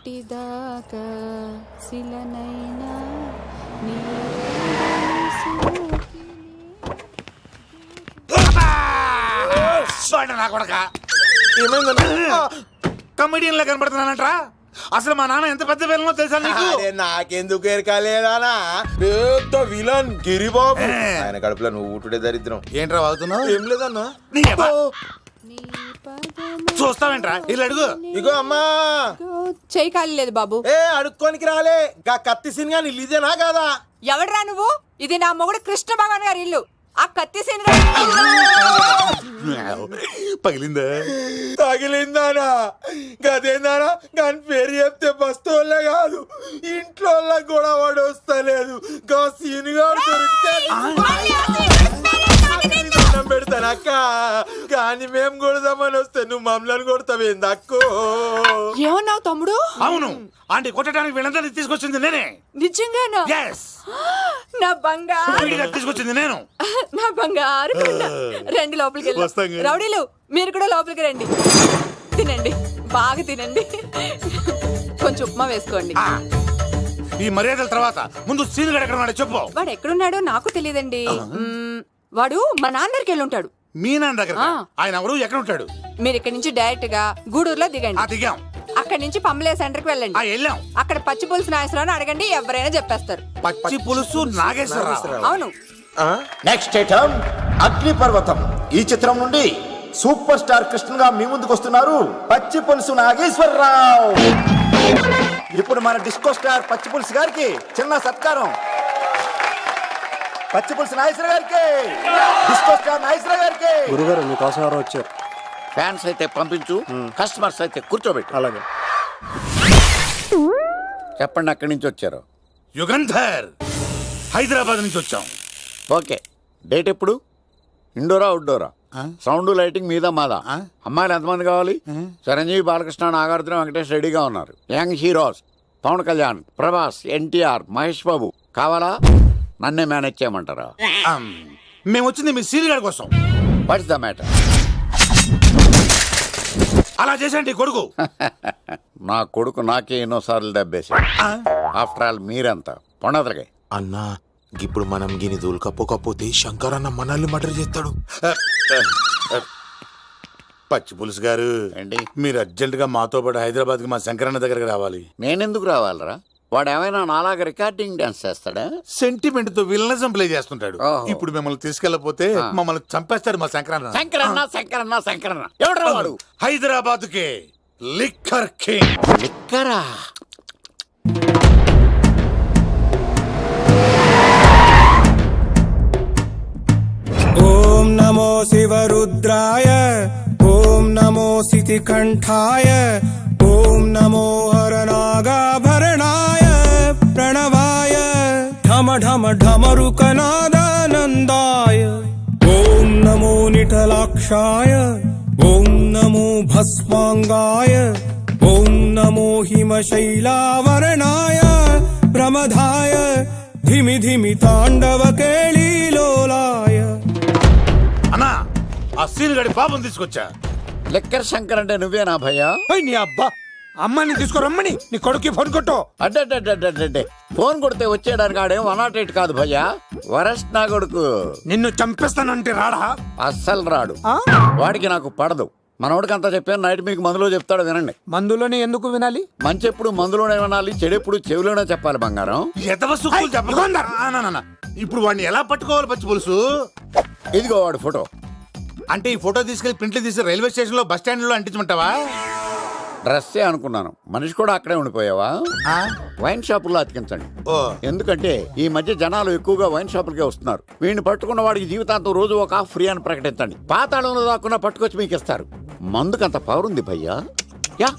ఇదాకా శిలనైనా నా కొడక కమెడియన్ లా కనబడుతున్నానంట్రా. అసలు మా నాన్న ఎంత పెద్ద విలనో తెలుసా నీకు? నాకెందుకు ఎరకాలేదానా పెద్ద విలన్ గిరిబాబు. ఆయన కడుపులో నువ్వు ఊటుడే దరిద్రం. ఏంట్రా వాగుతున్నావు? ఏం లేదన్నా. చూస్తావేంట్రా ఇల్లు అడుగు. ఇగో అమ్మా చెయ్యి ఖాళీ లేదు బాబు. అడుక్కోనికి రాలే గా కత్తి సినిమా ఇదేనా కాదా? ఎవడరా నువ్వు? ఇది నా మొగుడు కృష్ణ భగవాన్ గారి ఇల్లు. ఆ కత్తి సీన్ పగిలిందా? తగిలిందానా? గదేందానా? దాని పేరు చెప్తే బస్తోళ్ళే కాదు ఇంట్లో కూడా వాడు వస్తలేదు. గా సీనుగా దొరికితే పెడతాను అక్క. కానీ మేము కొడదామని వస్తే నువ్వు మమ్మల్ని కొడతావేంది అక్కో? ఏమన్నావు తమ్ముడు? అవును, ఆంటీ కొట్టడానికి వీళ్ళందరినీ తీసుకొచ్చింది నేనే. నిజంగానా? నా బంగారు తీసుకొచ్చింది నేను. నా బంగారు రండి లోపలికి వెళ్ళి. రౌడీలు మీరు కూడా లోపలికి రండి. తినండి, బాగా తినండి. కొంచెం ఉప్మా వేసుకోండి. ఈ మర్యాదల తర్వాత ముందు సీన్ గడ ఎక్కడ చెప్పు. వాడు ఎక్కడున్నాడో నాకు తెలియదండి. వాడు మా నాన్న దగ్గరికి వెళ్ళి ఉంటాడు. మీ నాన్న దగ్గర? ఆయన ఎవరు, ఎక్కడ ఉంటాడు? మీరు ఇక్కడ నుంచి డైరెక్ట్ గా గూడూరులో దిగండి. దిగాం. అక్కడ నుంచి పంబలే సెంటర్ కి వెళ్ళండి. వెళ్ళాం. అక్కడ పచ్చి పులుసు నాగేశ్వరరావు అడగండి, ఎవరైనా చెప్పేస్తారు. పచ్చి పులుసు నాగేశ్వరరావు? అవును. నెక్స్ట్ ఐటమ్ అగ్నిపర్వతం. ఈ చిత్రం నుండి సూపర్ స్టార్ కృష్ణగా మీ ముందుకు వస్తున్నారు పచ్చి పులుసు నాగేశ్వరరావు. ఇప్పుడు మన డిస్కో స్టార్ పచ్చి పులుసు గారికి చిన్న సత్కారం. పచ్చి పులుసు నాగేశ్వర గారికి, డిస్కో స్టార్ నాగేశ్వర గారికి. గురుగారు మీకోసం ఎవరో వచ్చారు. ఫ్యాన్స్ అయితే పంపించు, కస్టమర్స్ అయితే కూర్చోబెట్టు. అలాగే. చెప్పండి, అక్కడి నుంచి వచ్చారు? యుగంధర్, హైదరాబాద్ నుంచి వచ్చాం. ఓకే, డేట్ ఎప్పుడు? ఇండోరా అవుట్డోరా? సౌండ్ లైటింగ్ మీద మాదా? అమ్మాయిలు ఎంతమంది కావాలి? చిరంజీవి, బాలకృష్ణ, నాగార్జున, వెంకటేష్ రెడీగా ఉన్నారు. యంగ్ హీరోస్ పవన్ కళ్యాణ్, ప్రభాస్, ఎన్టీఆర్, మహేష్ బాబు కావాలా? నన్నే మేనేజ్ చేయమంటారా? మేము వచ్చింది మీ సీన్ గారి కోసం. What's the matter? అలా చేసేయండి కొడుకు. నా కొడుకు నాకే ఎన్నోసార్లు దెబ్బేసి. ఆఫ్టర్ ఆల్ మీరంతా పొండదలకే. అన్నా ఇప్పుడు మనం గిని దూల్కపోకపోతే శంకర్ అన్న మనల్ని మర్డర్ చేస్తాడు. పచ్చి పులుసు గారు, ఏంటి? మీరు అర్జెంట్ గా మాతో పాటు హైదరాబాద్ కి మా శంకరన్న దగ్గరకు రావాలి. నేనెందుకు రావాలరా? వాడు ఏమైనా నాలాగా రికార్డింగ్ డాన్స్ చేస్తాడా? సెంటిమెంట్ తో విలనిజం ప్లే చేస్తుంటాడు. ఇప్పుడు మిమ్మల్ని తీసుకెళ్లపోతే మమ్మల్ని చంపేస్తాడు మా శంకరన్న. శంకరన్న శంకరన్న శంకరన్న ఎవడు వాడు? హైదరాబాద్ కే లిక్కర్ కింగ్. లిక్కరా? ఓం నమో శివరుద్రాయ, ఓం నమో శితికంఠాయ, ఓం నమో హరనాగాభరణాయ ప్రణవాయ ఢమ ఢమ ఢమరుకనాదానందాయ. ఓం నమో నిఠలాక్షాయ, ఓం నమో భస్మాంగాయ, ఓం నమో హిమశైలావరణాయ ప్రమదాయ ధిమి ధిమి తాండవ కేళీలోలాయ. అన్నా, ఆ సీన్ గడి పాపం తీసుకొచ్చా. లిక్కర్ శంకర్ అంటే నువ్వేనా భయ్యా? నీ అబ్బా, అమ్మని తీసుకురమ్మని నీ కొడుకు ఫోన్ కొట్టు. అడ్డే ఫోన్ కొడితే వచ్చేయడానికి ఆడేం 108 కాదు భయ్యా, వరస్ట్ నా కొడుకు. నిన్ను చంపేస్తానంటే రాడా? అస్సలు రాడు. వాడికి నాకు పడదు. మనోడికి అంతా చెప్పాను, నైట్ మీకు మందులో చెప్తాడు వినండి. మందులోనే ఎందుకు వినాలి? మంచి ఎప్పుడు మందులోనే వినాలి, చెడెప్పుడు చెవిలోనే చెప్పాలి బంగారం. ఇప్పుడు వాడిని ఎలా పట్టుకోవాలి పచ్చి పులుసు? ఇదిగో వాడు ఫోటో. అంటే ఈ ఫోటో తీసుకెళ్లి ప్రింట్లు తీసి రైల్వే స్టేషన్ లో బస్ స్టాండ్ లో అంటించమంటావా? డ్రెస్సే అనుకున్నాను, మనిషి కూడా అక్కడే ఉండిపోయావా? వైన్ షాపుల్లో అతికించండి. ఎందుకంటే ఈ మధ్య జనాలు ఎక్కువగా వైన్ షాపులకే వస్తున్నారు. వీడిని పట్టుకున్న వాడికి జీవితాంతం రోజు ఒక ఆఫ్ ఫ్రీ అని ప్రకటించండి. పాతాళంలో దాక్కున్నా పట్టుకొచ్చి మీకు ఇస్తారు. మందుకంత పవర్ ఉంది భయ్యా. యా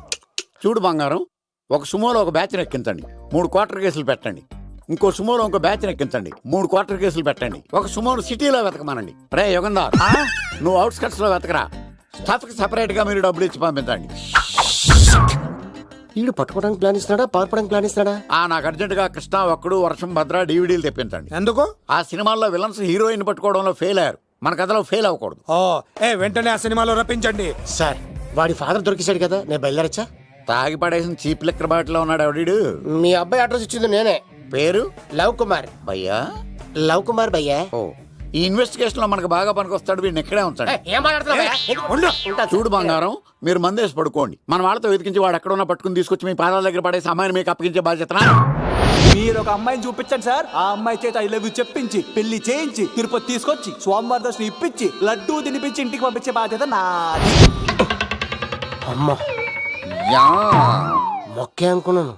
చూడు బంగారం, ఒక సుమోలో ఒక బ్యాచ్ ఎక్కించండి, 3 క్వార్టర్ కేసులు పెట్టండి. ఇంకో సుమోలో ఇంకో బ్యాచ్ ఎక్కించండి, 3 క్వార్టర్ కేసులు పెట్టండి. ఒక సుమోను సిటీలో వెతకమానండి. రే యుగంధర్, నువ్వు అవుట్స్కట్స్ లో వెతకరా. స్టాఫ్ కి సెపరేట్ గా మీరు డబ్బులు ఇచ్చి పంపించండి. వీడు పట్టుకోవడానికి ప్లాన్ ఇస్తున్నాడా, పారిపోవడానికి ప్లాన్ ఇస్తున్నాడా? నాకు అర్జెంట్ గా కృష్ణ, ఒక్కడు, వర్షం, భద్ర డివిడీలు తెప్పించండి. ఎందుకు? ఆ సినిమాల్లో విలన్స్ హీరోయిన్ పట్టుకోవడంలో ఫెయిల్ అయ్యారు, మన కథలో ఫెయిల్ అవ్వకూడదు. వెంటనే ఆ సినిమాలో రప్పించండి. సార్, వాడి ఫాదర్ దొరికేశాడు కదా, నేను బయలుదేరచ్చా? తాగి పడేసిన చీప్ లెక్కర్ బాటిలో ఉన్నాడు ఎవడీడు? మీ అబ్బాయి అడ్రస్ ఇచ్చింది నేనే. పేరు లవ్ కుమార్. భయ్యా. లవ్ కుమార్ భయ్యా. ఓ, ఈ ఇన్వెస్టిగేషన్ లో మనకు బాగా పనికొస్తాడు. వీడిని ఎక్కడే ఉంచండి. ఏం మాట్లాడుతున్నావు? చూడు బంగారం, మీరు మందేసి పడుకోండి. మన వాళ్ళతో వెతికించి వాడు ఎక్కడ ఉన్నా పట్టుకుని తీసుకొచ్చి మీ పాదాల దగ్గర పడేసి అమ్మాయిని మీకు అప్పగించే బాధ్యత నాది. మీరు ఒక అమ్మాయిని చూపించండి సార్. ఆ అమ్మాయి చేత ఐ లవ్ యూ చెప్పించి పెళ్లి చేయించి తిరుపతి తీసుకొచ్చి స్వామివారి దర్శనం ఇప్పించి లడ్డూ తినిపించి ఇంటికి పంపించే బాధ్యత నాది. అమ్మా యా. మొక్కే అనుకున్నాను.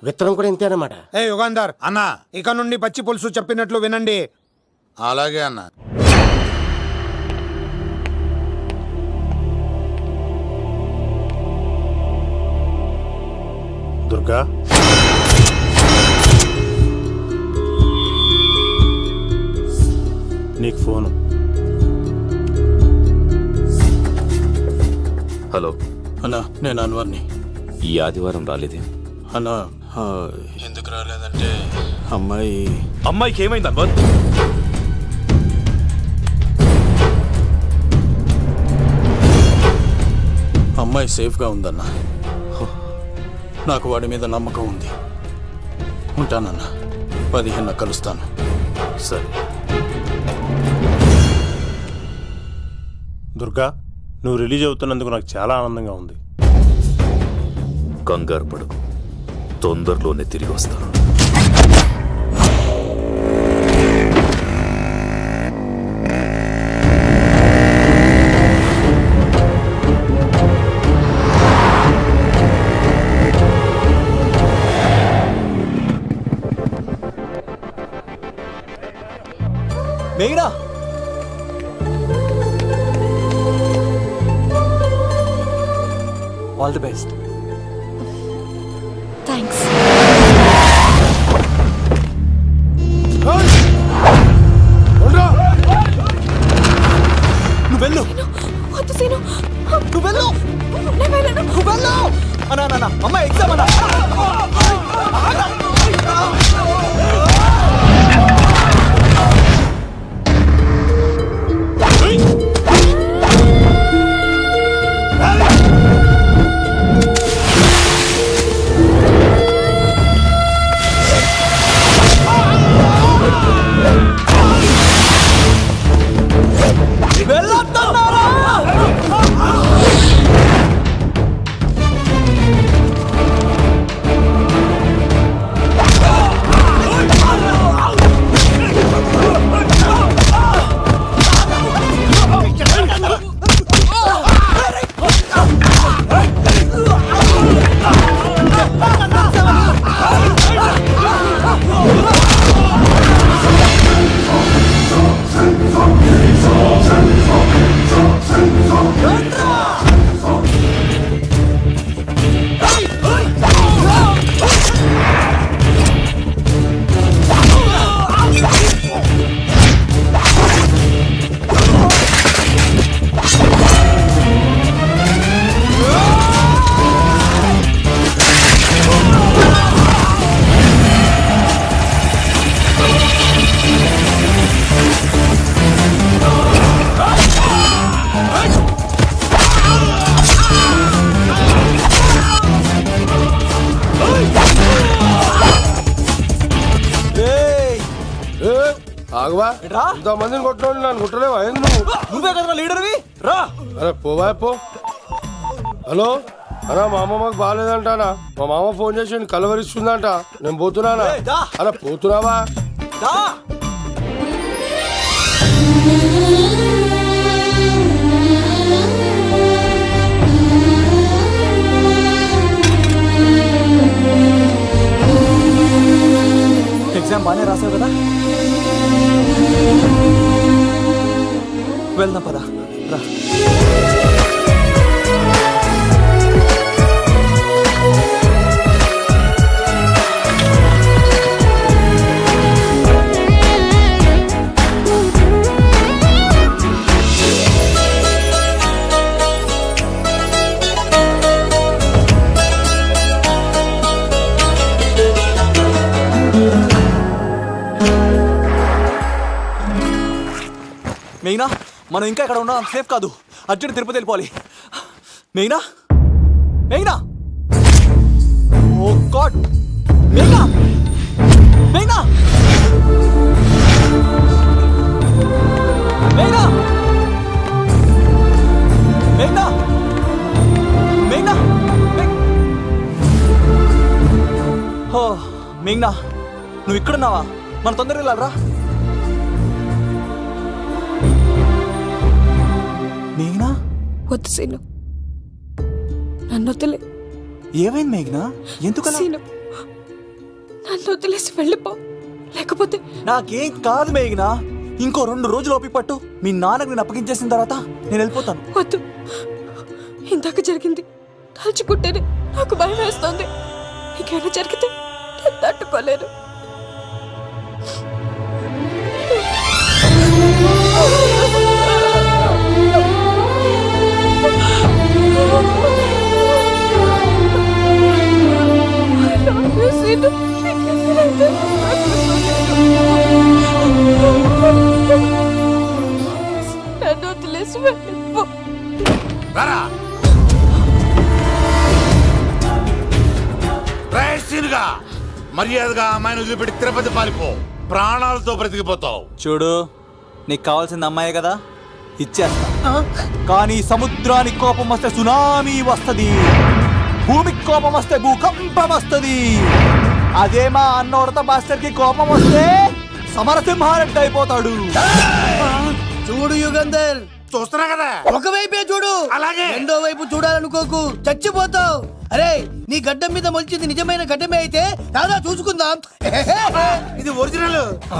విత్తనం కూడా ఇంతే అన్నమాట. ఏ యుగాంధర్, అన్నా ఇక నుండి పచ్చి పులుసు చెప్పినట్లు వినండి. అలాగే అన్న. దుర్గా, నీకు ఫోను. హలో అన్నా, నేను అన్వర్ని. ఈ ఆదివారం రాలేదే? అన్నా, ఎందుకు రాలేదంటే అమ్మాయికి ఏమైంది అన్వర్? అమ్మాయి సేఫ్గా ఉందన్నా. నాకు వాడి మీద నమ్మకం ఉంది. ఉంటానన్నా. 15 కలుస్తాను. సరే. దుర్గా, నువ్వు రిలీజ్ అవుతున్నందుకు నాకు చాలా ఆనందంగా ఉంది. కంగారు పడకు, తొందరలోనే తిరిగి వస్తాను. మేఘనా, ఆల్ ది బెస్ట్. థ్యాంక్స్. నువ్వు వెళ్ళు, వద్దు సీను. నువ్వు వెళ్ళు, నేను వెళ్ళను. నువ్వు వెళ్ళు. అన్నా అమ్మాయి ఎగ్జామ్ అన్నా. ఆగువా, ఇంతమందిని కొట్టినోడు నన్ను కుట్టలేవా? నువ్వే కదా లీడర్వి, రా. అరే పోవా పో. హలో అన్నా, మా అమ్మమ్మకి బాగాలేదంటానా. మా మామ ఫోన్ చేసి కలవరిస్తుందంట. నేను పోతున్నానా? అలా పోతున్నావా? దా. ఎగ్జామ్ బాగానే రాసావు కదా, వెళ్దాం పదా, రా. మెయినా, మనం ఇంకా ఇక్కడ ఉన్నాం, సేఫ్ కాదు. అర్జెంట్ తిరుపతి వెళ్ళిపోవాలి. మెయినా, మెయినా. ఓ గాడ్ మేఘనా మేఘనా మేఘనా మేఘనా మేఘనా ఓ మేఘనా నువ్వు ఇక్కడున్నావా? మన తొందరగా వెళ్ళాలరా. మేఘనా వద్దు సీను, నన్ను వదిలే. ఏమైంది మేఘనా? ఎందుకలా? సీను, నన్ను వదిలేసి వెళ్ళిపో, లేకపోతే నాకేం కాదు మేఘనా. ఇంకో 2 రోజులు ఓపిక పట్టు. మీ నాన్నకు నేను అప్పగించేసిన తర్వాత నేను వెళ్ళిపోతాను. వద్దు. ఇందాక జరిగింది తలుచుకుంటేనే నాకు భయం వేస్తోంది. ఇంకేమైనా జరిగితే నేను తట్టుకోలేను. నన్ను వదిలేసి వెళ్ళిపో. రారా రైట్గా మర్యాదగా అమ్మాయిని వదిలిపెట్టి తిరుపతి పారిపో. ప్రాణాలతో బ్రతికిపోతావు. చూడు, నీకు కావాల్సింది అమ్మాయే కదా, ఇచ్చేస్తా. కానీ సముద్రానికి కోపం వస్తే సునామీ వస్తది, భూమికి కోపం వస్తే భూకంపం వస్తది. అదే మా అన్నోడత మాస్టర్ కి కోపం వస్తే సమరసింహారెడ్డి అయిపోతాడు. చూడు యుగంధర్, చూస్తున్నా కదా, ఒకవైపే చూడు, అలాగే రెండో వైపు చూడాలనుకోకు, చచ్చిపోతావు. అరే, నీ గడ్డం మీద మొలిచింది నిజమైన గడ్డమే అయితే దాదా చూసుకుందాం. ఇది ఒరిజినల్.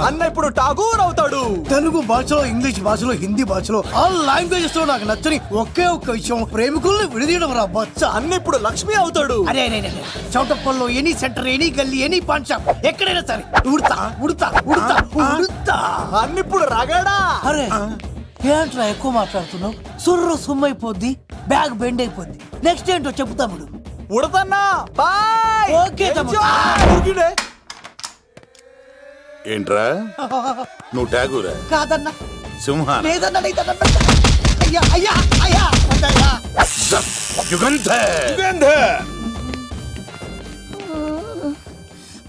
అన్న ఇప్పుడు ఠాగూర్ అవుతాడు. తెలుగు భాషలో, ఇంగ్లీష్ భాషలో, హిందీ భాషలో, ఆల్ లాంగ్వేజెస్ లో నాకు నచ్చని ఒకే ఒక్క విషయం, ప్రేమికుల్ని విడదీయడం రా బచ్చ. అన్న ఇప్పుడు లక్ష్మి అవుతాడు. అరే చౌటప్పల్లో ఎనీ సెంటర్, ఎనీ గల్లీ, ఎనీ పాన్ షాప్, ఎక్కడైనా సరే ఉడతా ఉడతా ఉడతా ఉడతా. అన్న ఇప్పుడు రగడా. అరే ఏంట్రా ఎక్కువ మాట్లాడుతున్నావు? సుర్రు సుమ్మైపోద్ది, బ్యాగ్ బెండ్ అయిపోద్ది. నెక్స్ట్ ఏంటో చెప్పు తమ్ముడు. ఉడతన్నా బాయ్. ఓకే తమ్ముడు. ఏంట్రా నువ్వు ఠాగూరా? కాదన్నా, సింహ లేదన్నా, లేదన్నా. అయ్యా అయ్యా అయ్యా అయ్యా. యుగంధర్.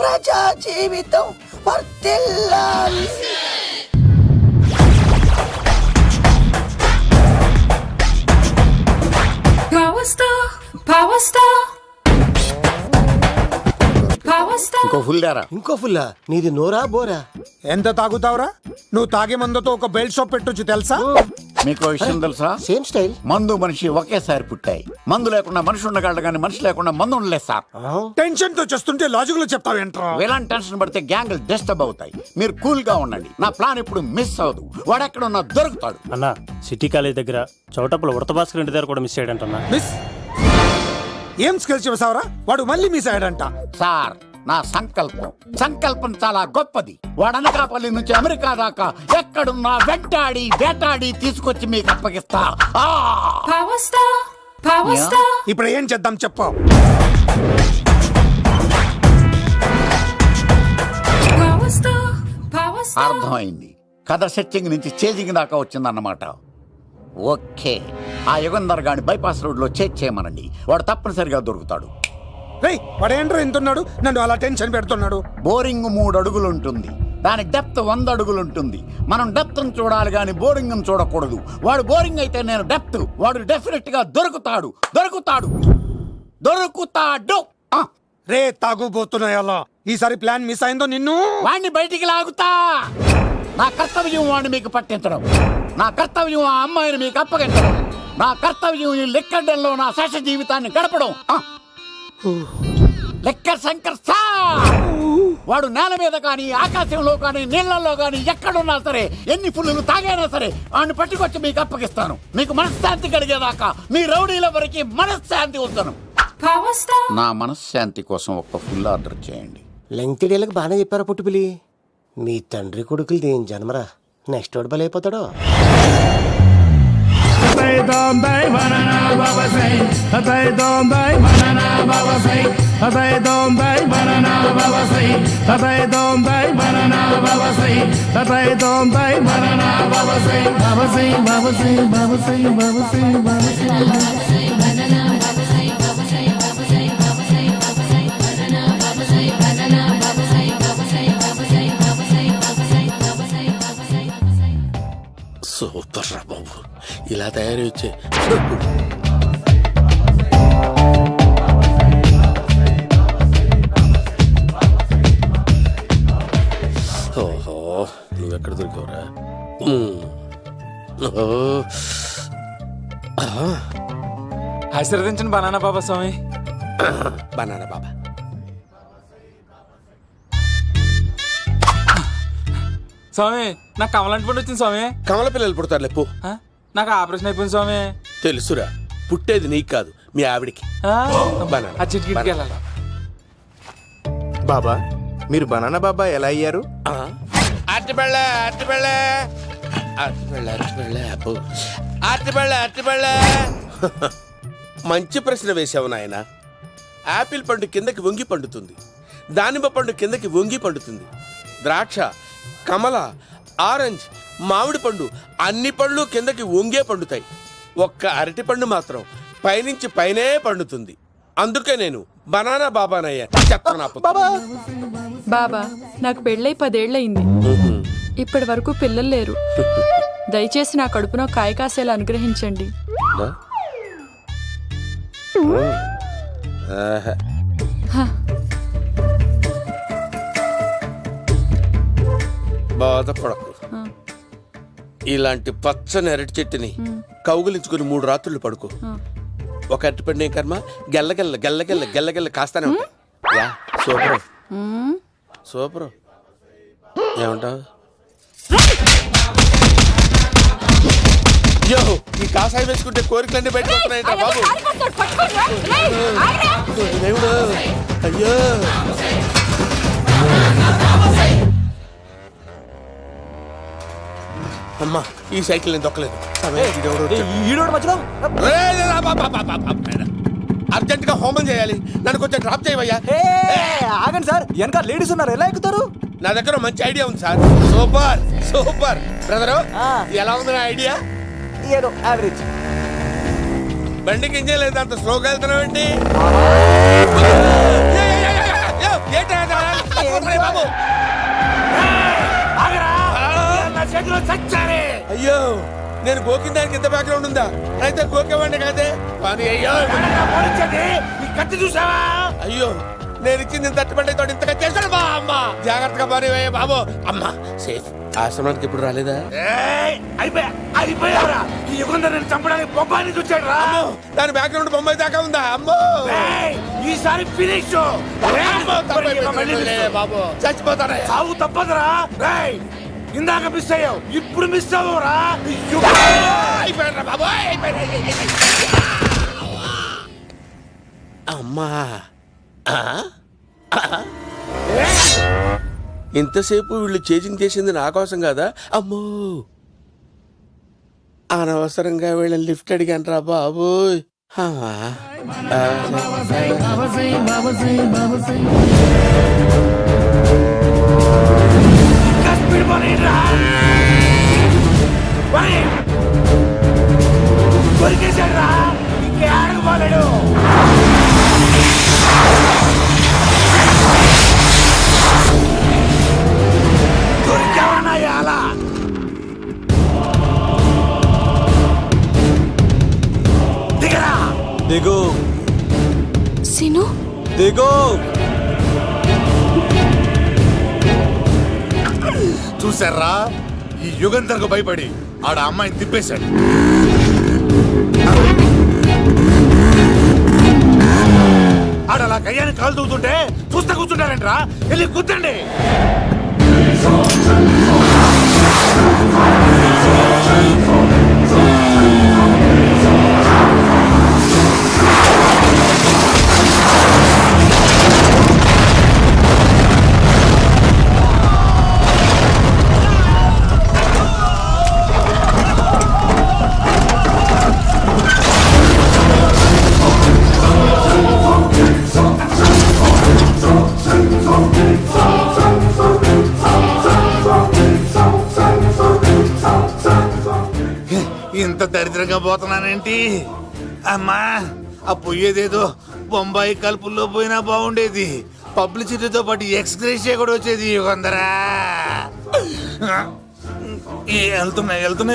ప్రజా జీవితం వర్ధిల్లాలి. ఇంకో ఫుల్ దారా. ఇంకో ఫుల్లా? నీది నోరా బోరా? ఎంత తాగుతావురా? నువ్వు తాగే మందుతో ఒక బెల్ట్ షాప్ పెట్టొచ్చు తెలుసా? మీకు విషయం తెలుసా? Same style. మందు మనిషి ఒకేసారి పుట్టాయి. మందు లేకుండా మనిషి ఉండగలడు కానీ మనిషి లేకుండా మందు ఉండలేదు సార్. టెన్షన్ తో చేస్తుంటే లాజిక్ లో చెప్తావేంట్రా? ఎలాంటి టెన్షన్ పడితే గ్యాంగులు డిస్టర్బ్ అవుతాయి. మీరు కూల్ గా ఉండండి. నా ప్లాన్ ఇప్పుడు మిస్ అవ్వదు. వాడెక్కడున్నా దొరుకుతాడు. అన్నా, సిటీ కాలేజ్ దగ్గర చౌటప్పుల ఉడత భాస్కర్ ఇంటి దగ్గర కూడా మిస్ అయ్యాడంటన్నా. మిస్ ఏం స్కిల్స్ చేసావరా? వాడు మళ్ళీ మిస్ అయ్యాడంట. సార్, నా సంకల్పం చాలా గొప్పది. వాడు అనకాపల్లి నుంచి అమెరికా దాకా ఎక్కడున్నా వెంటాడి వేటాడి తీసుకొచ్చి మీకు అప్పగిస్తా. ఇప్పుడు ఏం చేద్దాం చెప్పు. అర్థమైంది. కథ సెట్టింగ్ నుంచి చేజింగ్ దాకా వచ్చిందన్నమాట. ఓకే, ఆ యుగంధర్ గాని బైపాస్ రోడ్ లో చేయమనండి. వాడు తప్పనిసరిగా దొరుకుతాడు. వాడేంట్రా ఎంతున్నాడు? నన్ను అలా టెన్షన్ పెడుతున్నాడు. బోరింగ్ 3 అడుగులు ఉంటుంది, దాని డెప్త్ 100 అడుగులు ఉంటుంది. మనం డెప్త్ చూడాలి గాని బోరింగ్ చూడకూడదు. వాడు బోరింగ్ అయితే నేను డెప్త్. వాడు డెఫినెట్ గా దొరుకుతాడు. రే తాగుబోతున్నాయి అలా. ఈసారి ప్లాన్ మిస్ అయిందో నిన్ను వాడిని బయటికి లాగుతా. నా కర్తవ్యం వాడిని మీకు పట్టించడం. నా కర్తవ్యం ఆ అమ్మాయిని మీకు అప్పగించడం. నా కర్తవ్యం ఈ లెక్కడంలో నా శేష జీవితాన్ని గడపడం. Liquor Shankar sir. వాడు నేల మీద కానీ ఆకాశంలో కానీ నీళ్లలో కానీ ఎక్కడున్నా సరే, ఎన్ని ఫుల్లు తాగైనా సరే వాడిని పట్టుకొచ్చి మీకు అప్పగిస్తాను. మీకు మనశ్శాంతి కలిగేదాకా మీ రౌడీల వరకు మనశ్శాంతి ఉంచను. నా మనశ్శాంతి కోసం ఒక్క ఫుల్ ఆర్డర్ చేయండి. లెంగ్త్ డేలకు బాగానే చెప్పారా పుట్టుపిలి? మీ తండ్రి కొడుకులు దేని జన్మరా? నెక్స్ట్ వాడు బలైపోతాడో. ఇలా తయారీ వచ్చే ఓహో నువ్వెక్కడ దొరికావురా ఆశీర్వదించండి బనానా బాబా స్వామి. బనానా బాబా స్వామి నాకు కమలంటి పండు వచ్చింది స్వామి. కమల పిల్లలు పుడతారు లేపు ఆ? నాకు ఆపరేషన్ అయిపోయింది స్వామి. తెలుసురా పుట్టేది నీకు కాదు మీ ఆవిడికి. బనానా. ఆ చిటికి వెళ్ళాలి. బాబా మీరు బనానా బాబా ఎలా అయ్యారు? అట్టిబెళ్ళ అట్టిబెళ్ళ అట్టిబెళ్ళ అట్టిబెళ్ళ అబ్బో అట్టిబెళ్ళ అట్టిబెళ్ళ. మంచి ప్రశ్న వేశావు నాయన. యాపిల్ పండు కిందకి వంగి పండుతుంది, దానిమ్మ పండు కిందకి వంగి పండుతుంది, ద్రాక్ష, కమల, ఆరెంజ్, మామిడి పండు అన్ని పండ్లు కిందకి వంగే పండుతాయి. ఒక్క అరటి పండు మాత్రం పైనుంచి పైనే పండుతుంది. అందుకే నేను బనానా బాబానయ్యా. బాబా నాకు పెళ్ళై 10 ఏళ్ళయింది. ఇప్పటి వరకు పిల్లలు లేరు. దయచేసి నా కడుపున కాయ కాసేలా అనుగ్రహించండి. బాధపడకు. ఇలాంటి పచ్చని అరటి చెట్టుని కౌగులించుకుని 3 రాత్రులు పడుకో. ఒక అరటి పండు ఏం కర్మ గెల్లగెల్ల గెల్లగెల్ల గెల్లగెల్ల కాస్తానే ఉంటాయి. Yeah super super. ఏమంటావు? యో ఈ కాసాయి వేసుకుంటే కోరికలన్నీ బయటకు వస్తున్నాయంట బాబు. దేవుడు అయ్యో. అమ్మా ఈ సైకిల్ నేను దొక్కలేదు. అర్జెంట్ గా హోమం చేయాలి. నన్ను కొంచెం డ్రాప్ చేయవయ్యా. ఆగండి సార్, వెనక లేడీస్ ఉన్నారు, ఎలా ఎక్కుతారు? నా దగ్గర మంచి ఐడియా ఉంది సార్. Super super brother. ఎలా ఉంది నా ఐడియా? ఏదో యావరేజ్. బండికి ఇంజన్ లేదు, అంత స్లోగా వెళ్తున్నావు ఏంటి? అయ్యో నేను గోకిన దానికి ఇంత బ్యాక్గ్రౌండ్ ఉందా? అయితే గోకేవాడిని కాదే. కానీ అయ్యో కత్తి చూసావా? అయ్యో నేను ఇచ్చింది తట్టుబడి తోటి ఇంతగా చేశాడు మా అమ్మ. జాగ్రత్తగా పని బాబు. అమ్మ సేఫ్. ఆశ్రమానికి ఇప్పుడు రాలేదా? అయిపోయారా ఈ యుగంలో నేను చంపడానికి బొమ్మాయిని చూచాడు రా. దాని బ్యాక్గ్రౌండ్ బొమ్మాయి దాకా ఉందా? అమ్మో ఈసారి ఫినిష్ బాబు చచ్చిపోతారా? సాగు తప్పదురా. ఇందాక మిస్ అయ్యావు, ఇప్పుడు మిస్ అవ్వరా. అయిపోయాడు బాబు. అమ్మా ఇంతసేపు వీళ్ళు చేజింగ్ చేసింది నా కోసం కదా. అమ్మో అనవసరంగా వీళ్ళని లిఫ్ట్ అడిగాను రా బాబు. కొరికేశాడురా, ఇంకే ఆడకపోలేడు. దొరికావన్నాయా అలా? దిగరా. దిగు సిను దిగు. చూసారా ఈ యుగంధర్కు భయపడి ఆడ అమ్మాయిని తిప్పేశాడు. ఆడ అలా కయ్యాన్ని కాలు తూగుతుంటే చూస్తా కూర్చుంటారంట్రా. వెళ్ళి కూర్చోండి. ఇంత దరిద్రంగా పోతున్నానేంటి? అమ్మా ఆ పోయేదేదో బొంబాయి కలుపుల్లో పోయినా బాగుండేది. పబ్లిసిటీతో పాటు ఎక్స్గ్రేషియా కూడా వచ్చేది యుగంధరా.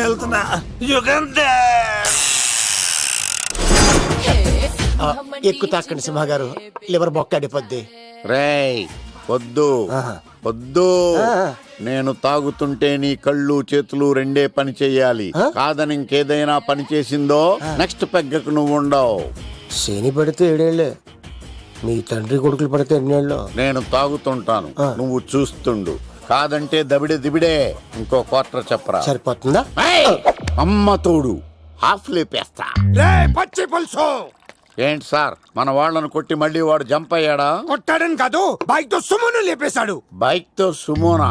వెళ్తున్నా యుగంధర్. ఎక్కు తాకండి సింహ గారు, లివర్ బొక్కడిపోద్ది. రేయ్ వద్దు వద్దు, నేను తాగుతుంటే నీ కళ్ళు చేతులు రెండే పని చెయ్యాలి. కాదని ఇంకేదైనా పని చేసిందో నెక్స్ట్ పెగ్గకు నువ్వు ఉండవు. శని పడితే 7 ఏళ్ళే, మీ తండ్రి కొడుకులు పడితే 8 ఏళ్ళు. నేను తాగుతుంటాను, నువ్వు చూస్తుండు. కాదంటే దబిడే దిబిడే. ఇంకో క్వార్టర్ చెప్పరా. సరిపోతుందా? ఏయ్! అమ్మ తోడు హాఫ్ లేపేస్తా. పచ్చి పులుసు ఏంటి సార్, మన వాళ్ళను కొట్టి మళ్ళీ వాడు జంప్ అయ్యాడా? కొట్టాడని కాదు, బైక్ తో సుమను లేపేశాడు. బైక్ తో సుమోనా?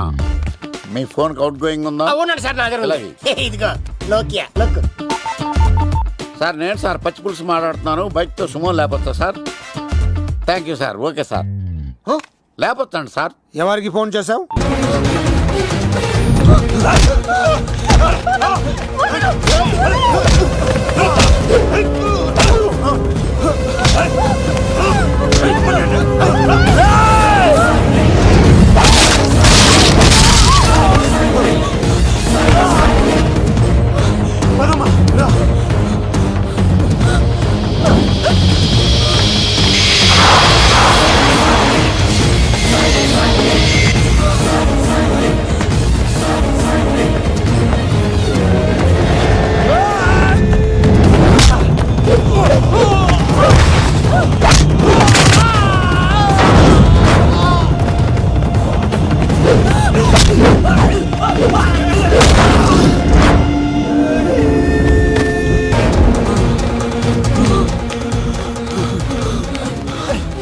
మీ ఫోన్ అవుట్ గోయింగ్ ఉందా? అవునండి సార్, నా దగ్గర ఎలాగే? ఇదిగో నోకియా లుక్. సార్ నేను సార్ పచ్చి పులుసు మాట్లాడుతున్నాను. బైక్ తో సుమో లేపొచ్చా sir? Thank you sir. Okay sir, లేపొచ్చండి సార్. ఎవరికి ఫోన్ చేసావు?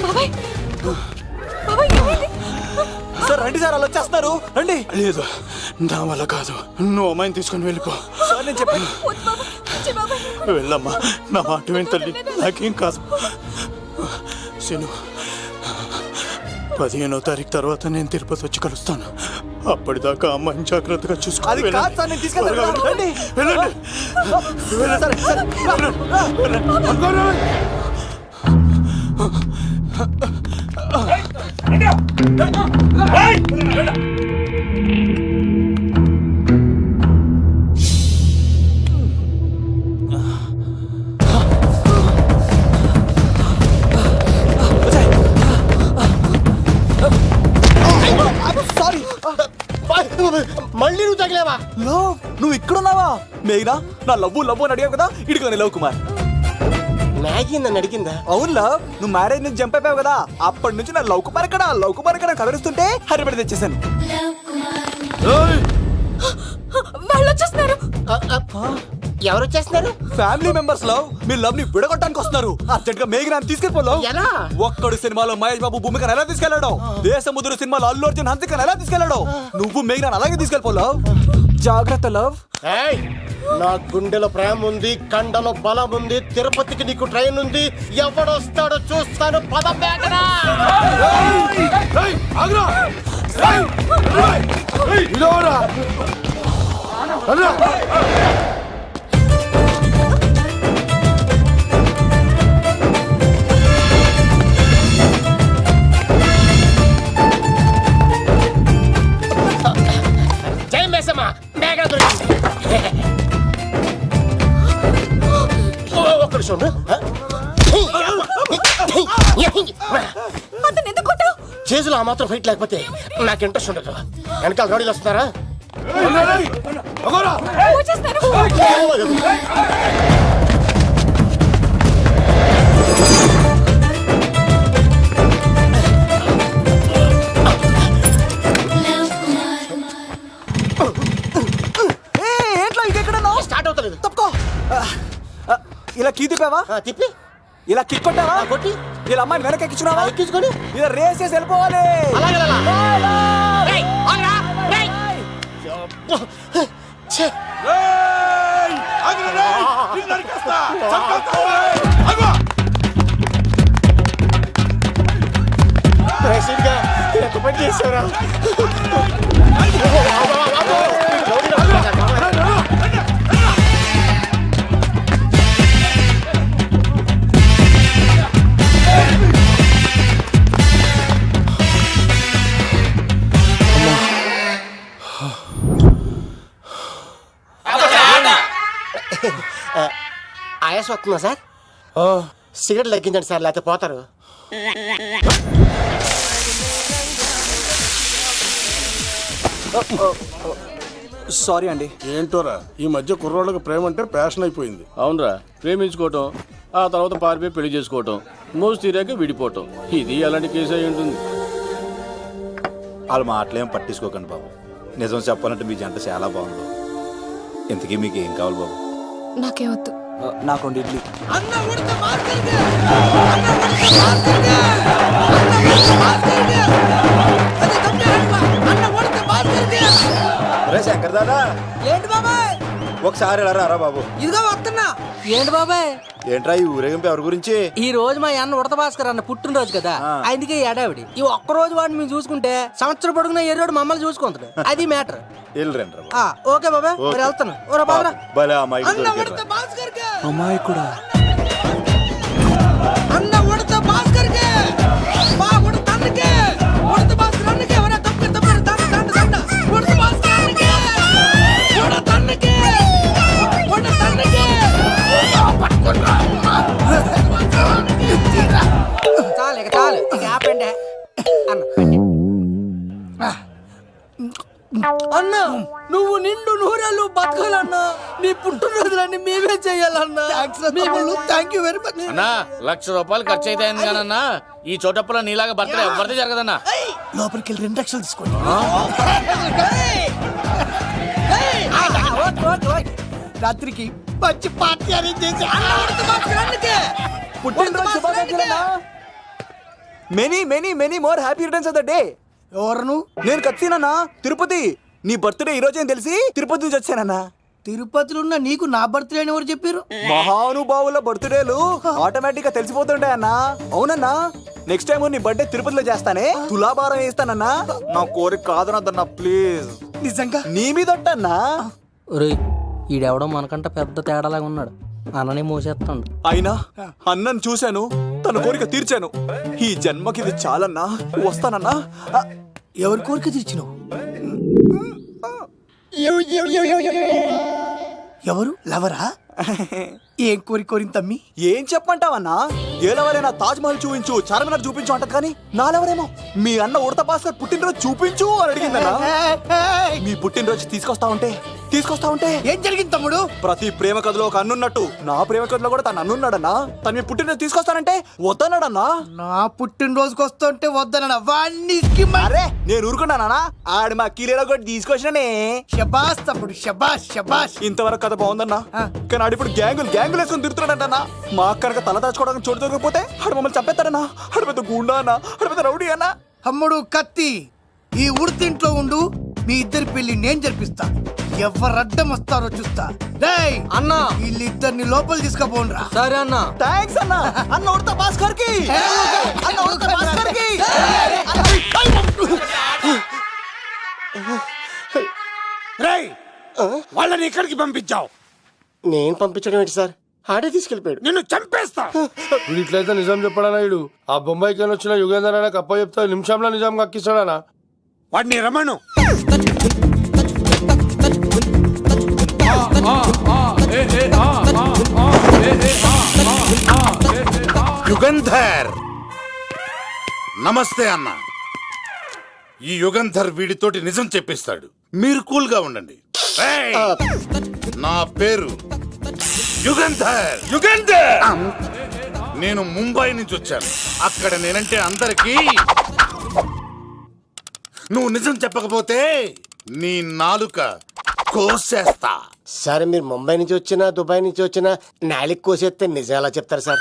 బాబాయ్ బాబాయ్ ఏమైంది? సార్ రండి సార్, అలా వచ్చేస్తున్నారు. రండి. లేదు, నా వల్ల కాదు. నువ్వు అమ్మాయిని తీసుకొని వెళ్ళిపో. సార్ నేను చెప్పాను. వద్దు బాబాయ్, వచ్చే బాబాయ్. వెళ్ళమ్మా, నా మాట విని తల్లి, నాకేం కాదు. శను, 15వ తారీఖు తర్వాత నేను తిరుపతి వచ్చి కలుస్తాను. అప్పటిదాకా అమ్మాయిని జాగ్రత్తగా చూసుకో. అది కాదు సార్, నేను తీసుకెళ్తాను. రండి. వెళ్ళండి. సారీ. మళ్ళీ నువ్వు తగిలేవా? లవ్, నువ్వు ఇక్కడున్నావా? మేఘనా, నా లవ్వు అని అడిగావు కదా, ఇడిగా లవ్ కుమార్. మ్యాగీ నన్ను అడిగిందా? అవును లవ్, నువ్వు మ్యారేజ్ నుంచి జంప్ అయిపోయావు కదా, అప్పటి నుంచి నా లవ్ కుమార్ ఎక్కడ కవరిస్తుంటే హరిపడి తెచ్చేసాను. వాళ్ళు వచ్చేస్తున్నారు. ఎవరు వచ్చేస్తున్నారు? ఫ్యామిలీ మెంబర్స్ లవ్, మీ లవ్ ని విడగొట్టడానికి వస్తున్నారు. అర్జెంట్ గా మేఘనా తీసుకెళ్ళిపోలేవు. ఎలా? ఒక్కడు సినిమాలో మహేష్ బాబు భూమికను ఎలా తీసుకెళ్లాడు, దేశముద్రు సినిమాలో అల్లు అర్జున్ హన్సికను ఎలా తీసుకెళ్లాడు, నువ్వు మేఘనా అలాగే తీసుకెళ్ళిపోలేవు. జాగ్రత్త లవ్. ఏయ్, నా గుండెలో ప్రేమ ఉంది, కండలో బలం ఉంది, తిరుపతికి నీకు ట్రైన్ ఉంది. ఎవడొస్తాడో చూస్తాను. పద మేఘనా. జై మేసమ్మ, మేఘనా దొరికింది. ఒక్క నిమిషం ఉండు. అతను ఎందుకు కొట్టావు? చేతులు ఆ మాత్రం ఫైట్ లేకపోతే నాకు ఇంట్రెస్ట్ ఉండదు. వెనకాల రౌడీలు వస్తున్నారా? వచ్చేస్తున్నారు. ఏంట్లో ఇంకెక్కడ స్టార్ట్ అవుతలేదు. తప్పుకో. ఇలా కీ తిప్పావా? తిప్పి ఇలా కిక్ కొట్టావా? కొట్టి ఇలా అమ్మాయిని వెనక ఎక్కించున్నావా? ఎక్కించుకొని ఇలా రేస్ చేసి వెళ్ళిపోవాలి. అలాగే చేసారా? ఆయాసం వస్తుందా సార్? సిగరెట్ లెక్కించండి సార్, లేకపోతే పోతారు. సారీ అండి. ఏంటోరా ఈ మధ్య కుర్రోళ్ళకి ప్రేమ అంటే ప్యాషన్ అయిపోయింది. అవునరా, ప్రేమించుకోవటం ఆ తర్వాత పారిపోయి పెళ్లి చేసుకోవటం, మోజు తీరాక విడిపోవటం, ఇది అలాంటి కేసు అయి ఉంటుంది. వాళ్ళ మాటలేం పట్టించుకోకండి బాబు. నిజం చెప్పాలంటే మీ జంట చాలా బాగుంది. ఇంతకీ మీకు ఏం కావాలి బాబు? నాకేమొద్దు. నాకు ఇడ్లీ. అరే శంకర్ దాదా, ఏంటి బాబాయ్? ఒకసారి ఇలా రారా బాబు. ఇదిగో వస్తున్నా. ఏంటి బాబాయ్? ఏంట్రా ఈ ఊరేగింపు ఎవరి గురించి? ఈ రోజు మా అన్న ఉడత భాస్కర్ అన్న పుట్టినరోజు కదా, అందుకే ఏడావిడి. ఈ ఒక్క రోజు వాడిని మేము చూసుకుంటే సంవత్సరం పొడుగున ఏరోడు మమ్మల్ని చూసుకుంటాడు. అది మ్యాటర్. వెళ్ళరండి ఓకే బాబాయ్, మరి వెళ్తాను. ఓరా బాబరా. భలే అమ్మాయి అమ్మాయి కూడా అన్న ఉడత భాస్కర్ కే మా ఉడత అన్నకే ఉడత భాస్కర్ అన్నకే ఎవరా తప్పక తప్పక తండ తండ తండ ఉడత భాస్కర్ అన్నకే ఉడత అన్నకే ఉడత అన్నకే చాలు ఇక చాలు ఇక ఆపండి అన్న. నువ్వు నిండు నూరేళ్ళు బతకాలన్నా, నీ పుట్టినరోజులన్నీ మేమే చెయ్యాలన్నా. Thank you very much. అన్నా, 1,00,000 రూపాయలు ఖర్చు అయితే కానన్నా ఈ చోటప్పులో నీలాగా బర్త్డే ఎవరిది జరగదన్నా. లోపలికి వెళ్ళి 2 లక్షలు తీసుకోండి. రాత్రికి మంచి పార్టీ అరేంజ్ చేసి పుట్టినరోజు శుభాకాంక్షలన్నా. Many many many more happy returns of the day. ఎవరు? నేను కత్తినన్నా, తిరుపతి. నీ బర్త్డే ఈ రోజే తెలిసి తిరుపతి నుంచి వచ్చానన్నా. తిరుపతిలో ఉన్న నీకు నా బర్త్డే అని ఎవరు చెప్పారు? మహానుభావుల బర్త్డేలు ఆటోమేటిక్ గా తెలిసిపోతుంటాయన్నా. అవునన్నా, నెక్స్ట్ టైం నీ బర్త్డే తిరుపతిలో చేస్తానే, తులాభారం వేస్తానన్నా. నా కోరిక కాదనద్దన్నా ప్లీజ్. నిజంగా నీ మీదట్టన్నా. ఈడెవడో మనకంట పెద్ద తేడాలాగా ఉన్నాడు. అన్ననే మోసేస్తాడు. అయినా అన్నను చూశాను, తన కోరిక తీర్చాను. ఈ జన్మకి ఇది చాలన్నా, వస్తానన్నా. ఎవరి కోరిక తీర్చినావు? ఎవరు? లవరా? ఏం కోరిన తమ్మి? ఏం చెప్పంటావన్నా? ఏలవరైనా తాజ్ మహల్ చూపించు, చార్మినార్ చూపించు అంటది కానీ నాలెవరేమో మీ అన్న ఉడత భాస్కర్ పుట్టినరోజు చూపించు అని అడిగిందన్నా. మీ పుట్టినరోజు తీసుకొస్తా ఉంటే ఏం జరిగింది తమ్ముడు? ప్రతి ప్రేమ కథలో ఒక అన్నున్నట్టు నా ప్రేమ కథలో కూడా తను అన్నున్నాడన్నా. తను మీ పుట్టినరోజు తీసుకొస్తానంటే వద్దన్నాడన్నా. నా పుట్టినరోజుకి వస్తుంటే వద్దన వాణ్ణి. అరే నేను ఊరుకున్నానా? ఆడు మా కీలేలో కూడా తీసుకొచ్చిననే. శబాష్ తమ్ముడు, శబాష్ శబాష్. ఇంతవరకు కథ బాగుందన్నా, కానీ ఆడిప్పుడు గ్యాంగులు వేసుకొని తిరుగుతున్నాడంటన్నా. మా అక్కడికి తల దాచుకోవడానికి చోటు దొరికిపోతే ఆడు మమ్మల్ని చంపేస్తాడన్నా. ఆడు పెద్ద గుండా అన్నా, ఆడు పెద్ద రౌడీ అన్నా. తమ్ముడు కత్తి, ఈ ఉడితింట్లో ఉండు. మీ ఇద్దరి పెళ్లి నేను జరిపిస్తా. ఎవరడ్డం వస్తారో చూస్తా. డేయ్ అన్న, వీళ్ళిద్దరిని లోపల తీసుకుపోండ్రా. సరే అన్న. థాంక్స్ అన్న. అన్న ఉడత భాస్కర్ కి, అన్న ఉడత భాస్కర్ కి. రేయ్, వాళ్ళని ఇక్కడికి పంపించావు? నేను పంపించడం ఏంటి సార్? ఆడే తీసుకెళ్ళిపోయాడు. నిన్ను చంపేస్తా. ఇట్లయితే నిజం చెప్పడానా ఇడు? ఆ బొంబాయికి వచ్చిన యుగేందర్ అనే కప్ప చెప్తా నిమిషంలో నిజం కక్కిస్తాడానా? వాడిని రమణు. యుగంధర్, నమస్తే అన్న. ఈ యుగంధర్ వీడితోటి నిజం చెప్పిస్తాడు. మీరు కూల్ గా ఉండండి. ఏయ్! నా పేరు యుగంధర్. నేను ముంబై నుంచి వచ్చాను. అక్కడ నేనంటే అందరికీ. నువ్వు నిజం చెప్పకపోతే నీ నాలుక కోసేస్తా. సరే, మీరు ముంబై నుంచి వచ్చినా దుబాయ్ నుంచి వచ్చినా నాలిక్ కోసేస్తే నిజం ఎలా చెప్తారు సార్?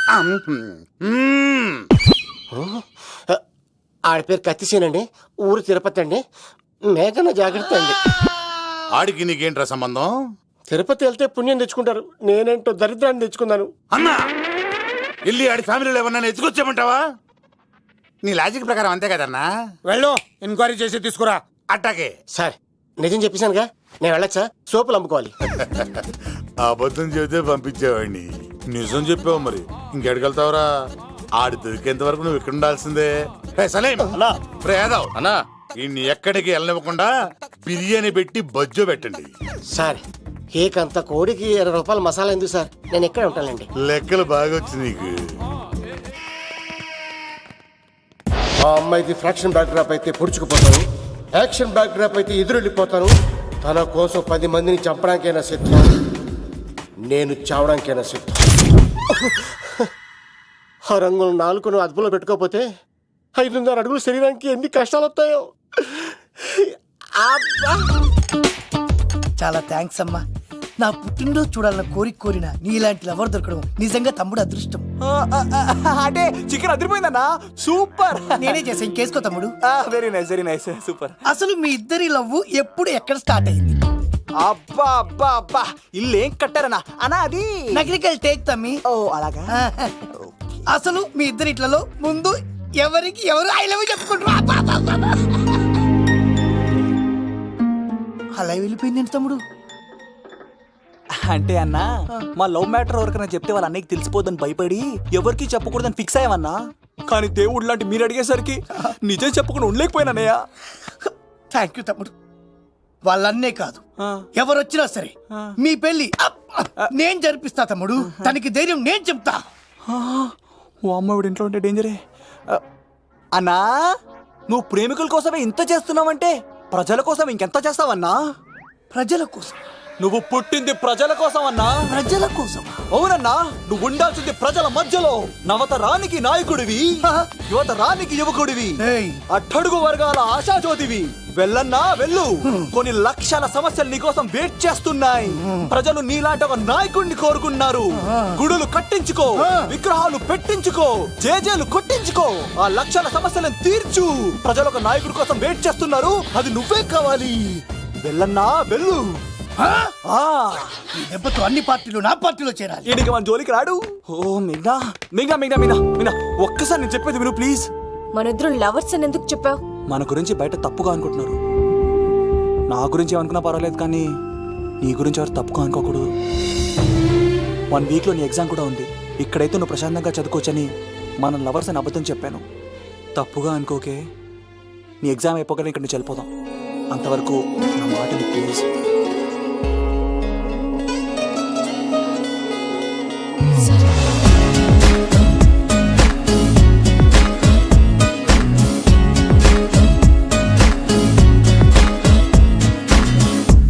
ఆడి పేరు కత్తిసేనండి, ఊరు తిరుపతి అండి. మేఘన జాగ్రత్త అండి. ఆడికి నీకేంట్రా సంబంధం? తిరుపతి వెళ్తే పుణ్యం తెచ్చుకుంటారు. నేనేంటో దరిద్రాన్ని తెచ్చుకున్నాను. అన్నా, వెళ్ళి ఆడి ఫ్యామిలీలో ఎవరన్నా ఎత్తుకొచ్చామంటావా? నీ లాజిక్ ప్రకారం అంతే కదన్నా. వెళ్ళు, ఎంక్వైరీ చేసి తీసుకురా. అట్టాకే. సార్, నిజం చెప్పేశానుగా, నేను వెళ్ళచ్చా? సోపులు అమ్ముకోవాలి. అబద్ధం చెబితే పంపించేవాడిని. నిజం చెప్పావు, మరి ఇంకెడగలుగుతావురా? ఆడి దొరికేంత వరకు నువ్వు ఇక్కడ ఉండాల్సిందే. సలేం యాదవ్ అన్నా, ఇన్ని ఎక్కడికి వెళ్ళనివ్వకుండా బిర్యానీ పెట్టి బజ్జో పెట్టండి. సార్, కేక్ అంత కోడికి 20 రూపాయల మసాలా ఎందుకు సార్, నేను ఎక్కడ ఉంటానండి. లెక్కలు బాగా వచ్చి నీకు. ఆ అమ్మాయిది ఫ్రాక్షన్ బ్యాక్ డ్రాప్ అయితే పొడుచుకుపోతాను, యాక్షన్ బ్యాక్ డ్రాప్ అయితే ఎదురెళ్ళిపోతాను. తన కోసం 10 మందిని చంపడానికైనా సిద్ధం, నేను చావడానికైనా సిద్ధం. ఆ రంగులు 4 అదుపులో పెట్టుకోకపోతే 5.5 అడుగులు శరీరానికి ఎన్ని కష్టాలు వస్తాయో. చాలా థ్యాంక్స్ అమ్మా. నా పుట్టినరోజు చూడాలన్న కోరిన నీలాంటి లవర్ దొరకడం నిజంగా తమ్ముడు అదృష్టం. అంటే చికెన్ అదిరిపోయిందన్నా, సూపర్. నేనే చేసా, ఇంకేసుకో తమ్ముడు. Very nice, very nice, super. అసలు మీ ఇద్దరి లవ్ ఎప్పుడు ఎక్కడ స్టార్ట్ అయింది? అబ్బా అబ్బా అబ్బా, ఇల్లు ఏం కట్టారన్నా అన్నా? అది నగరికల్ టేక్ తమ్మి. ఓ అలాగా. అసలు మీ ఇద్దరి ఇట్లలో ముందు ఎవరికి ఎవరు ఐ లవ్ చెప్పుకుంటారు? అలా వెళ్ళిపోయింది తమ్ముడు. అంటే అన్నా, మా లవ్ మ్యాటర్ ఎవరికైనా చెప్తే వాళ్ళ అన్నయ్యకి తెలిసిపోద్దని భయపడి ఎవరికి చెప్పకూడదని ఫిక్స్ అయ్యామన్నా. కానీ దేవుడు లాంటి మీరు అడిగేసరికి నిజం చెప్పకుండా ఉండలేకపోయినానయ్య. థ్యాంక్ యూ తమ్ముడు. వాళ్ళన్నే కాదు, ఎవరొచ్చినా సరే మీ పెళ్లి నేను జరిపిస్తా తమ్ముడు. తనకి ధైర్యం నేను చెప్తా. ఓ అమ్మాయి ఇంట్లో ఉంటే డేంజరే. అన్నా, నువ్వు ప్రేమికుల కోసమే ఇంత చేస్తున్నావంటే ప్రజల కోసం ఇంకెంత చేస్తావన్నా? ప్రజల కోసం? నువ్వు పుట్టింది ప్రజల కోసం అన్నా. ప్రజల కోసం? అవునన్నా, నువ్వు ఉండాల్సింది ప్రజల మధ్యలో. నవతరానికి నాయకుడివి, యువతరానికి యువకుడివి, అట్టడుగు వర్గాల ఆశాజ్యోతివి. వెళ్ళన్నా వెళ్ళు, కొన్ని లక్షల సమస్యలు నీ కోసం వెయిట్ చేస్తున్నాయి. ప్రజలు నీలాంటి ఒక నాయకుడిని కోరుకున్నారు. గుడులు కట్టించుకో, విగ్రహాలు పెట్టించుకో, జేజేలు కొట్టించుకో, ఆ లక్షల సమస్యలను తీర్చు. ప్రజలు ఒక నాయకుడి కోసం వెయిట్ చేస్తున్నారు, అది నువ్వే కావాలి. వెళ్ళన్నా వెళ్ళు. ఈ దెబ్బతో అన్ని పార్టీలు నా పార్టీలో చేరాలి. ఈడికి మన జోలికి రాడు. ఓ మిగ్నా మిగ్నా మిగ్నా మిగ్నా మిగ్నా, ఒక్కసారి నేను చెప్పేది విను ప్లీజ్. మన ఇద్దరు లవర్స్ అని ఎందుకు చెప్పావు? మన గురించి బయట తప్పుగా అనుకుంటున్నారు. నా గురించి ఏమనుకున్నా పర్వాలేదు, కానీ నీ గురించి ఎవరు తప్పుగా అనుకోకూడదు. 1 వీక్లో నీ ఎగ్జామ్ కూడా ఉంది. ఇక్కడైతే నువ్వు ప్రశాంతంగా చదువుకోవచ్చని మన లవర్స్ అని అబద్ధం చెప్పాను. తప్పుగా అనుకోకే. నీ ఎగ్జామ్ అయిపోగానే ఇక్కడ నుంచి వెళ్ళిపోదాం. అంతవరకు నా మాటని ప్లీజ్.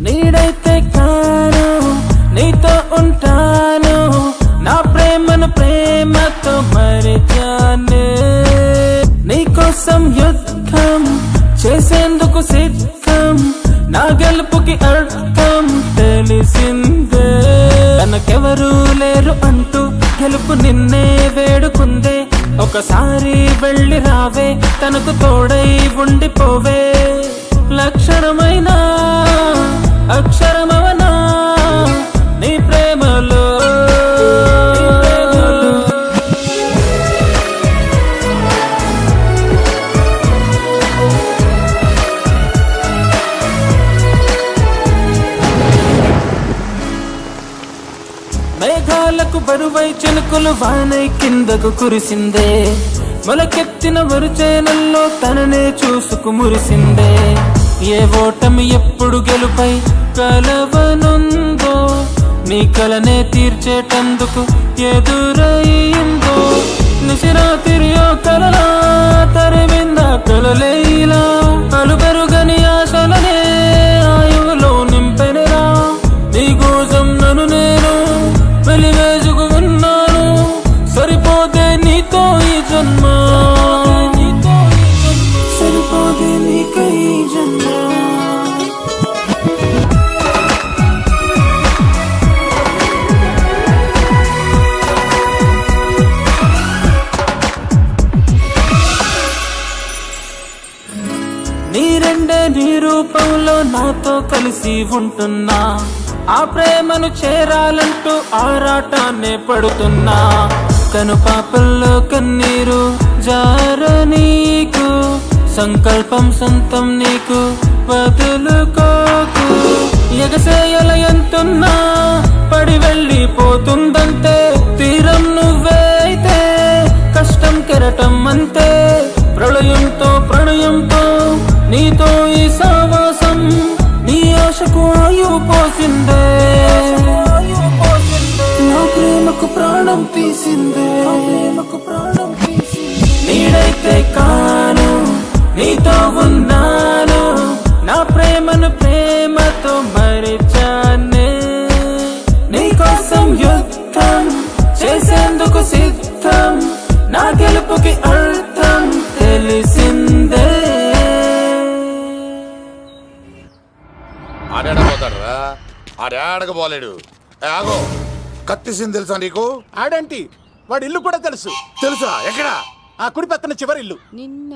నీడైతే కాను, నీతో ఉంటాను, నా ప్రేమను ప్రేమతో మరిచాను. నీకోసం యుద్ధం చేసేందుకు సిద్ధం, నా గెలుపుకి అర్థం తెలిసిందే. తనకెవరూ లేరు అంటూ గెలుపు నిన్నే వేడుకుందే. ఒకసారి వెళ్ళి రావే, తనకు తోడై ఉండిపోవే. లక్షణమైన అక్షరమవనా నీ ప్రేమలో. మేఘాలకు బరువై చినుకులు వానై కిందకు కురిసిందే. మొలకెత్తిన వరుచేనల్లో తననే చూసుకు మురిసిందే. ఏ ఓటమి ఎప్పుడు గెలుపై కలవనుందో, నీ కలనే తీర్చేటందుకు ఎదురయ్యిందో. నిశిరాతిరి కలలా తరిమింద కలలేలా, అలుబెరుగని ఆశలనే ఆయువులో నింపెనరా. నీ కోసం నన్ను నేను వెలివేసుకు ఉన్నాను, సరిపోతే నీతో ఈ జన్మ, సరిపోతే నీకై జన్మ. నీరెండే నీ రూపంలో నాతో కలిసి ఉంటున్నా. ఆ ప్రేమను చేరాలంటూ ఆరాటాన్నే పడుతున్నా. కను పాపల్లో కన్నీరు జార నీకు, సంకల్పం సొంతం నీకు వదులుకోకు. ఎగసేయల ఎంతున్నా పడి వెళ్ళిపోతుందంటే, తీరం నువ్వే అయితే కష్టం కెరటం అంతే. ప్రళయంతో ప్రణయంతో నీతో ఈ సావాసం, నీ ఆశకు ఆయువు పోసిందే. ప్రాణం తీసిందే ప్రేమకు ప్రాణం తీసిందే నీడైతే కాను నీతో ఉన్నాను నా ప్రేమను ప్రేమతో మరిచానే నీకోసం యుద్ధం చేసేందుకు సిద్ధం నా గెలుపుకి అర్థం తెలిసిందే ఆడాడపోతాడు రా ఆడాడకపోలేడు ఆగో కత్తిసింది తెలుసా నీకు? ఆడంటి వాడి ఇల్లు కూడా తెలుసు. తెలుసా ఎక్కడ? ఆ కుడి పక్కన చివరి ఇల్లు. నిన్న